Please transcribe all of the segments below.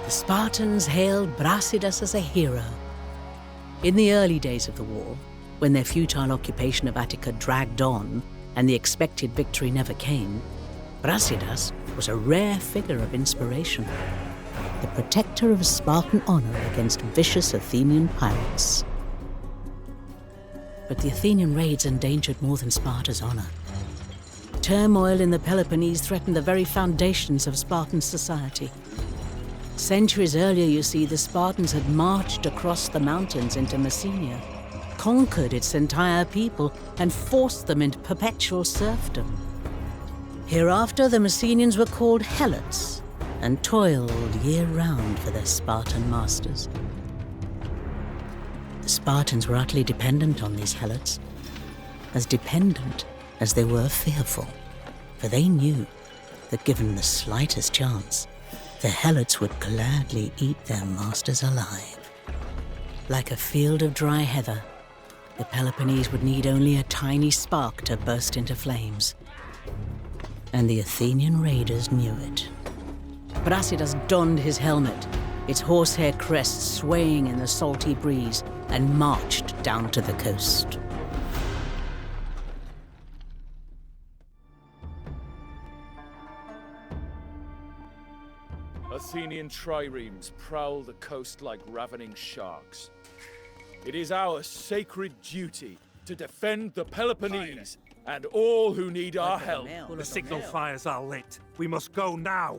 The Spartans hailed Brasidas as a hero. In the early days of the war, when their futile occupation of Attica dragged on and the expected victory never came, Brasidas was a rare figure of inspiration, the protector of Spartan honor against vicious Athenian pirates. But the Athenian raids endangered more than Sparta's honor. Turmoil in the Peloponnese threatened the very foundations of Spartan society. Centuries earlier, you see, the Spartans had marched across the mountains into Messenia, conquered its entire people, and forced them into perpetual serfdom. Hereafter, the Messenians were called Helots and toiled year-round for their Spartan masters. The Spartans were utterly dependent on these Helots, as dependent as they were fearful, for they knew that given the slightest chance, the Helots would gladly eat their masters alive. Like a field of dry heather, the Peloponnese would need only a tiny spark to burst into flames. And the Athenian raiders knew it. Brasidas donned his helmet, its horsehair crest swaying in the salty breeze, and marched down to the coast. Athenian triremes prowl the coast like ravening sharks. It is our sacred duty to defend the Peloponnese and all who need our help. The signal fires are lit. We must go now.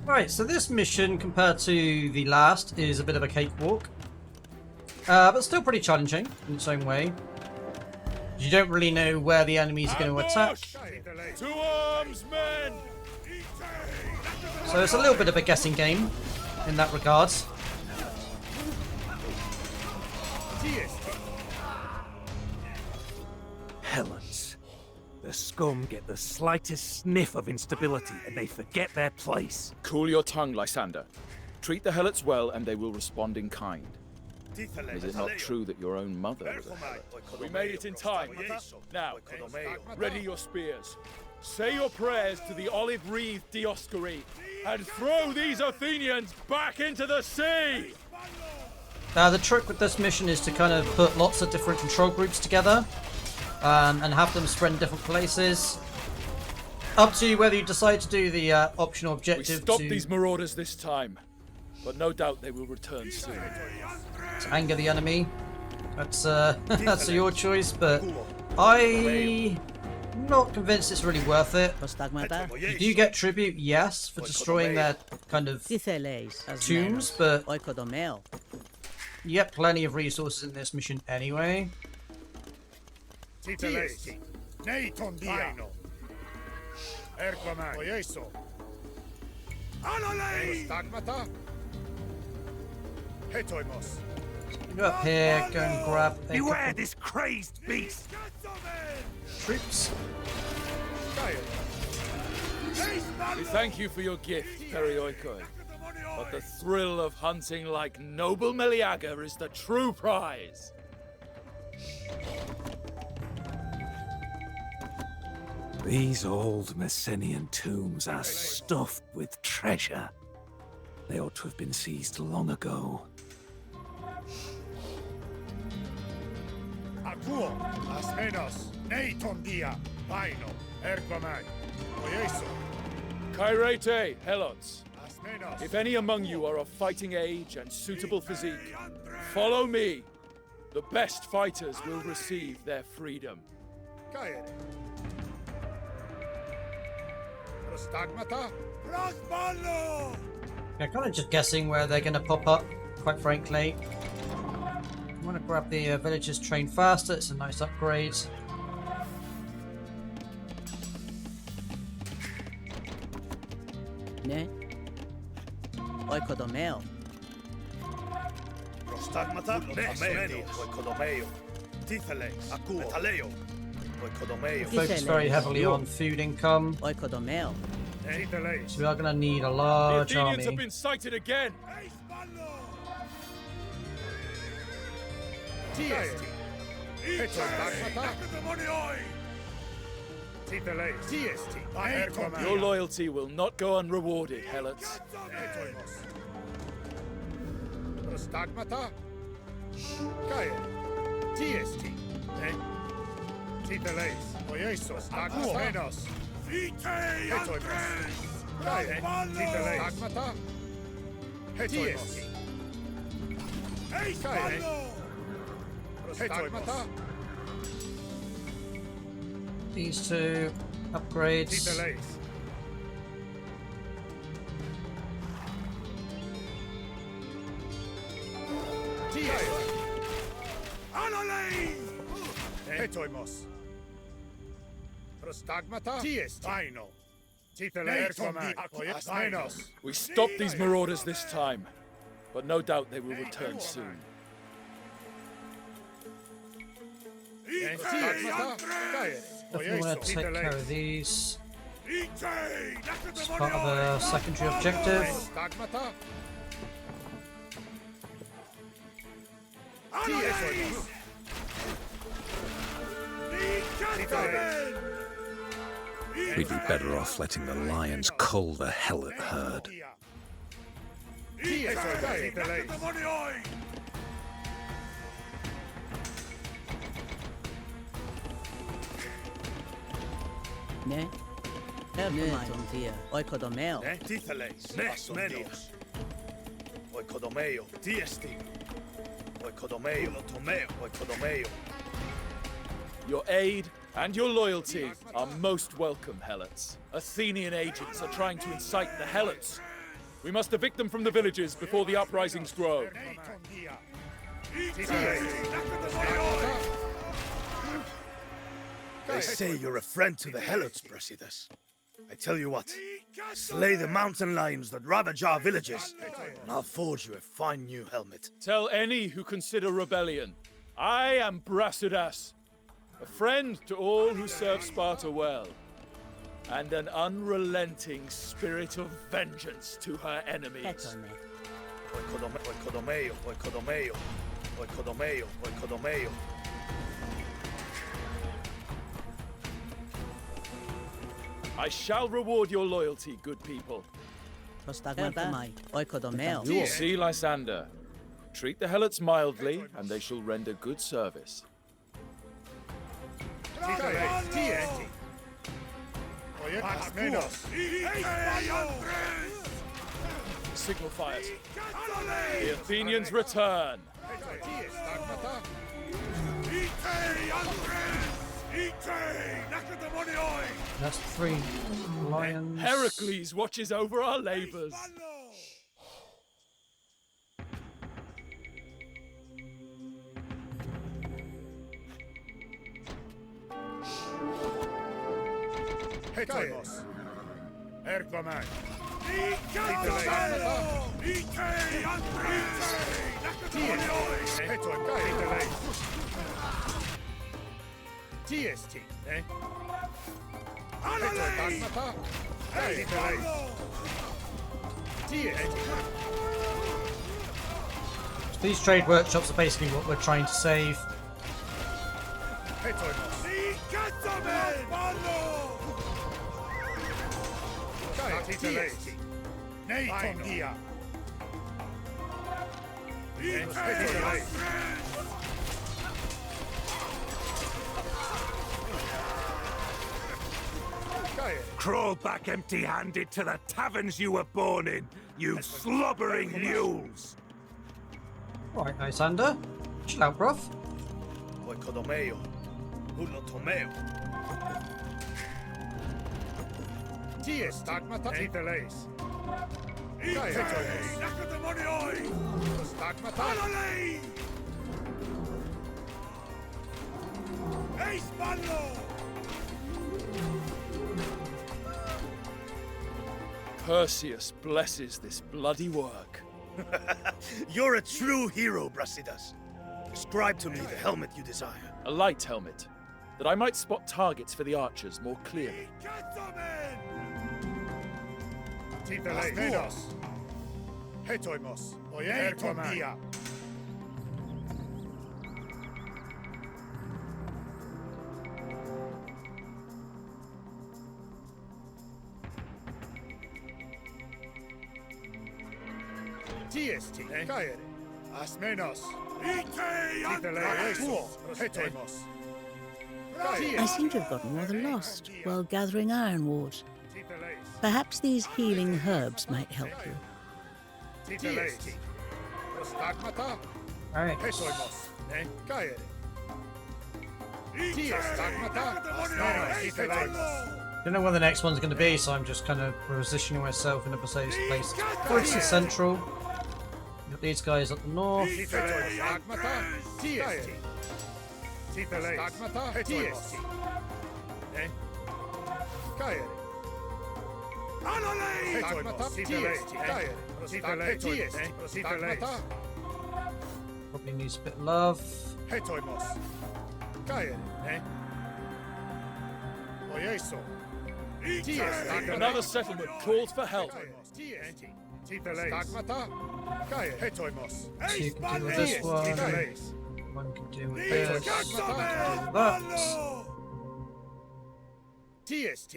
Right, so this mission, compared to the last, is a bit of a cakewalk. But still pretty challenging in its own way. You don't really know where the enemies are going to attack. To arms, men! So it's a little bit of a guessing game in that regard. Helots. The scum get the slightest sniff of instability and they forget their place. Cool your tongue, Lysander. Treat the Helots well and they will respond in kind. Is it not true that your own mother was a Helot? We made it in time. Now, ready your spears. Say your prayers to the olive-wreathed Dioscuri and throw these Athenians back into the sea! Now the trick with this mission is to kind of put lots of different control groups together and have them spread in different places. Up to you whether you decide to do the optional objective. We stopped these marauders this time, but no doubt they will return soon. To anger the enemy. That's that's your choice, but I'm not convinced it's really worth it. You do get tribute, yes, for destroying their kind of tombs, but you get plenty of resources in this mission anyway. Go up here, go and grab a Beware this crazed beast! troops. We thank you for your gift, Perioikoi. But the thrill of hunting like noble Meleager is the true prize. These old Messenian tombs are stuffed with treasure. They ought to have been seized long ago. Kairete, Helots. If any among you are of fighting age and suitable physique, follow me. The best fighters will receive their freedom. Yeah, kind of just guessing where they're going to pop up, quite frankly. I want to grab the villagers train faster, it's a nice upgrade. Ne? Oikodomeo. Focus very heavily on food income. Oikodomeo. So we are going to need a The large Athenians army. have been sighted again. Your loyalty will not go unrewarded, Helots. Prostagmata? Kaje. TST. Titeleis. Oiesos. Agmenos. Hetoimos. Kaje. Titeleis. Stagmata? Hetoimos. Kaje. Prostagmata? These two upgrades. Titeleis. Hetoimos. Prostagmata? TST. Aino. Titeleis. We stopped these marauders this time, but no doubt they will return soon. Definitely want to take care of these. It's part of a secondary objective. Prostagmata? We'd be better off letting the lions cull the helot herd. Ne? Tontia. Oikodomeo. Titeleis. Menos. Oikodomeo. Tiesti. Oikodomeo. Lotomeo. Oikodomeo. Your aid and your loyalty are most welcome, Helots. Athenian agents are trying to incite the Helots. We must evict them from the villages before the uprisings grow. They say you're a friend to the Helots, Brasidas. I tell you what, slay the mountain lions that ravage our villages, and I'll forge you a fine new helmet. Tell any who consider rebellion, I am Brasidas, a friend to all who serve Sparta well, and an unrelenting spirit of vengeance to her enemies. Oikodomeo, oikodomeo, oikodomeo, oikodomeo. I shall reward your loyalty, good people. Oikodomeo. See, Lysander, treat the Helots mildly, and they shall render good service. Signal fires. The Athenians return. That's 3 lions. Heracles watches over our labors. Hetoimos. Erkoman. TST, eh? These trade workshops are basically what we're trying to save. Crawl back empty-handed to the taverns you were born in, you slobbering mules! Right, Lysander. Chill out, bruv. Oikodomeo. Ulotomeo. Ties stagmata titeleis. Stagmata. Perseus blesses this bloody work. You're a true hero, Brasidas. Describe to me the helmet you desire. A light helmet, that I might spot targets for the archers more clearly. Titeleis. Hetoimos. Erkoman. Tiesti, caere. Asmenos. Hetoimos. I seem to have gotten rather lost while gathering iron wars. Perhaps these healing herbs might help you. Tiesti. Stagmata. Alright. Hetoimos. Caere. Tiesti. Don't know where the next one's going to be, so I'm just kind of positioning myself in a place pretty central. Got these guys up the north. Probably needs a bit of love. Another settlement calls for help. So you can do with this one. One can do with this. One can do with that. TST.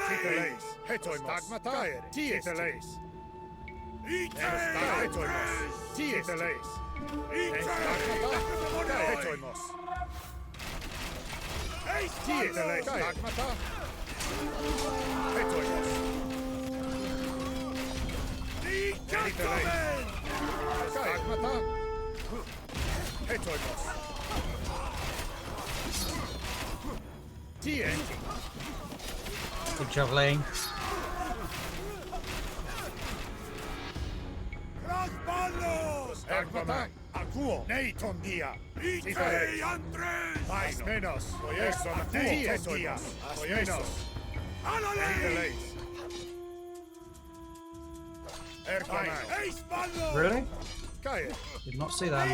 Titeles. Hetoimos. Titeles. Titeles. Hetoimos. Titeles. Stagmata. Hetoimos. Titeles. Stagmata. Hetoimos. TNT. Good job, Lane. Stagmata. Akuo. Neiton dia. Titeles. Mais menos. Oyeson. Neiton dia. Oyeson. Titeles. Erkaman. Really? Cae. Did not see that.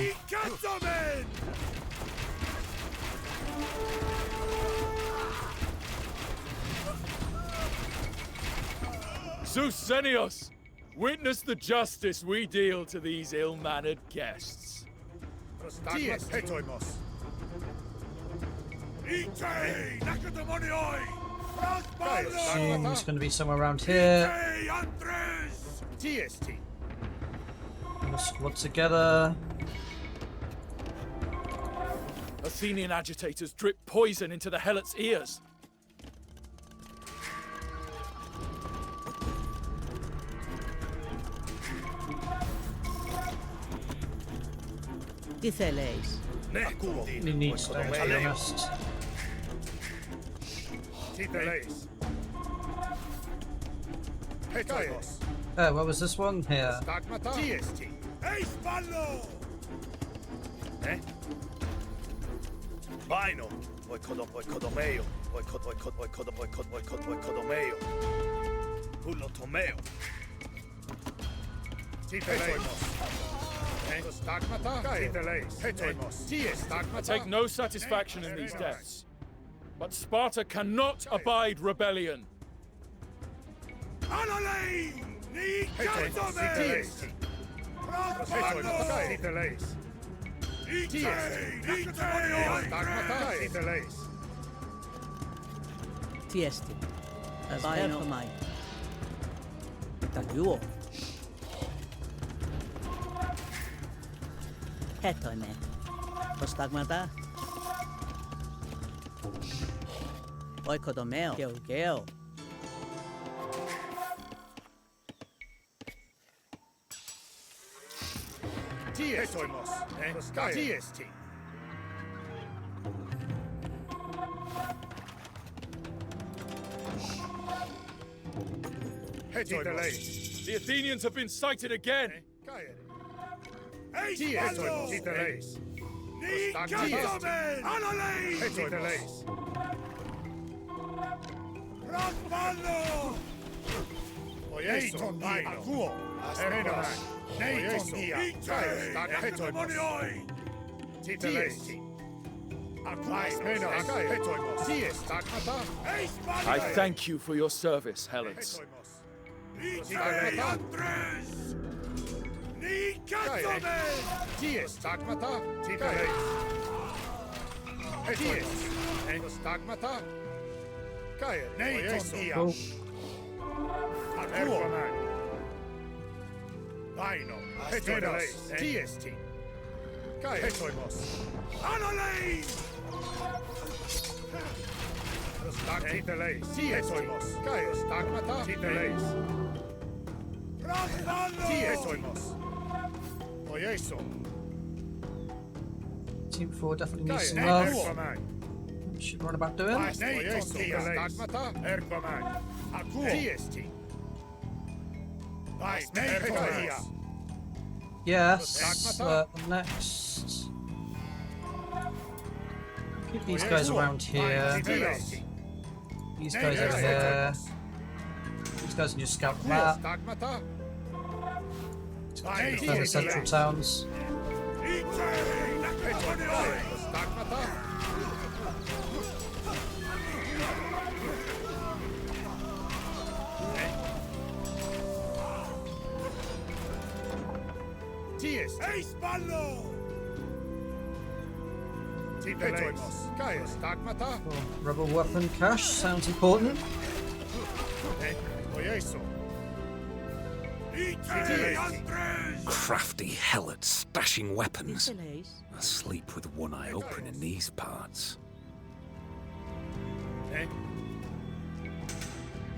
Zeus Zenios, witness the justice we deal to these ill-mannered guests. Ties hetoimos. Assume it's going to be somewhere around here. TST. We'll squad together. Athenian agitators drip poison into the helots' ears. Ditheles. He needs to, to be honest. Titeles. Hetoimos. What was this one? Here. Stagmata. TST. Vaino. Oikodomeo. Oikodomeo. Hulotomeo. Titeles. Stagmata. Titeles. Hetoimos. I take no satisfaction in these deaths. But Sparta cannot abide rebellion. Tiesti. As per my. Taguo. Hetoime. Postagmata. Oikodomeo. Geo. Hetoimos. TST. Hetoimos. The Athenians have been sighted again. Hetoimos. Titeles. Hetoimos. Oyeson dia. Akuo. Asmenos. Neiton dia. Hetoimos. Titeles. Asmenos. Hetoimos. Stagmata. I thank you for your service, helots. Stagmata. Titeles. Hetoimos. Stagmata. Neiton dia. Cool. Akuo. Paino, Hetoinos, TST. Kai Hetoimos. Anolei! Titeleis, Hetoimos. Kai Stagmata, Titeleis. Hetoimos. Oyeso. Team 4 definitely needs some love. Should run about doing. Stagmata, Erquamag. Aku. TST. Yes, next. Keep these guys around here. These guys over here. These guys can just scout that. Defend the central towns. Ace Ballo! Rebel weapon cache sounds important. Crafty helots stashing weapons. Asleep with one eye open in these parts.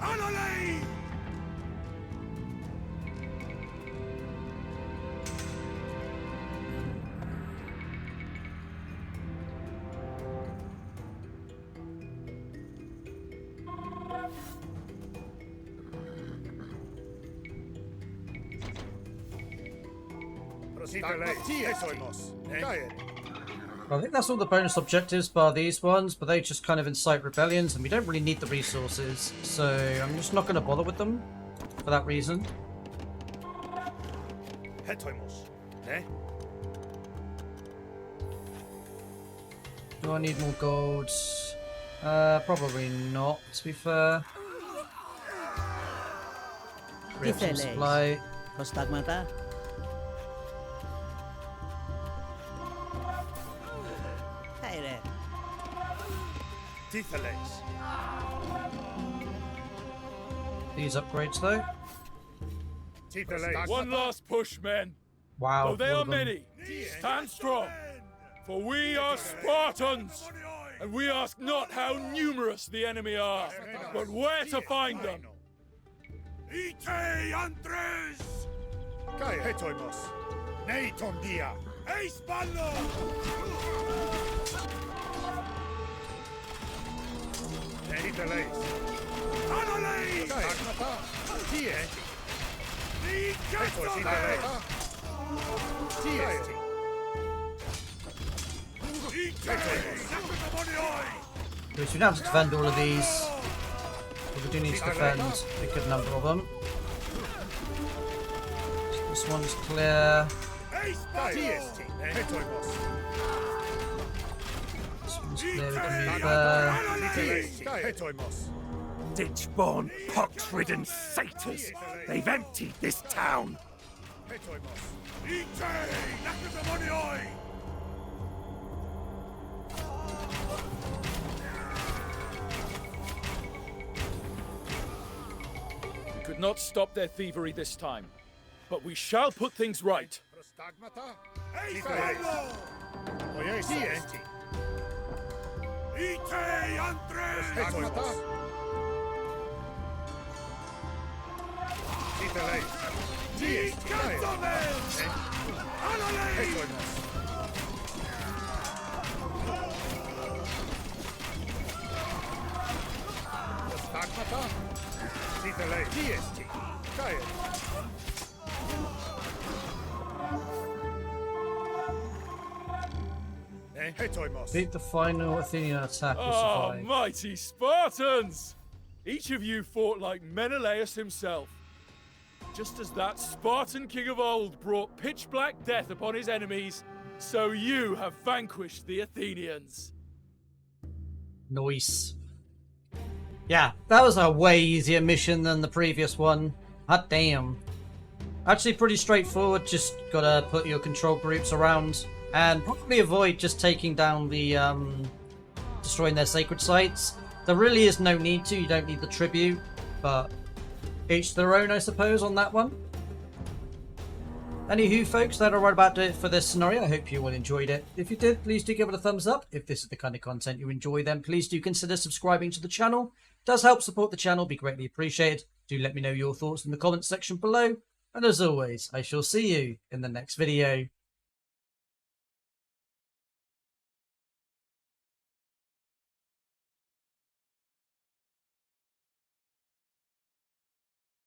Anolei! I think that's all the bonus objectives bar these ones, but they just kind of incite rebellions and we don't really need the resources, so I'm just not going to bother with them for that reason. Do I need more gold? Probably not, to be fair. Reaction supply. Prostagmata. Pyres. These upgrades though. One last push, men. Wow. Though they all are of them. many, stand strong. For we are Spartans, and we ask not how numerous the enemy are, but where to find them. Ite Andres! Kai Hetoimos. Neiton dia. Ace Ballo! Titeleis. Anolei! Kai Agmata. Tie. Titeleis. Tie. We don't have to defend all of these, but we do need to defend a good number of them. This one's clear. This one's clear, we can move there. Ditch-born, pox-ridden satyrs! They've emptied this town! We could not stop their thievery this time, but we shall put things right. Beat the final Athenian attack or Ah, survive. mighty Spartans! Each of you fought like Menelaus himself. Just as that Spartan king of old brought pitch-black death upon his enemies, so you have vanquished the Athenians. Nice. Yeah, that was a way easier mission than the previous one. Hot damn. Actually pretty straightforward, just gotta put your control groups around and probably avoid just taking down the, destroying their sacred sites. There really is no need to, you don't need the tribute, but each their own I suppose on that one. Anywho, folks, that'll right about do it for this scenario. I hope you all enjoyed it. If you did, please do give it a thumbs up. If this is the kind of content you enjoy, then please do consider subscribing to the channel. It does help support the channel, be greatly appreciated. Do let me know your thoughts in the comments section below. And as always, I shall see you in the next video.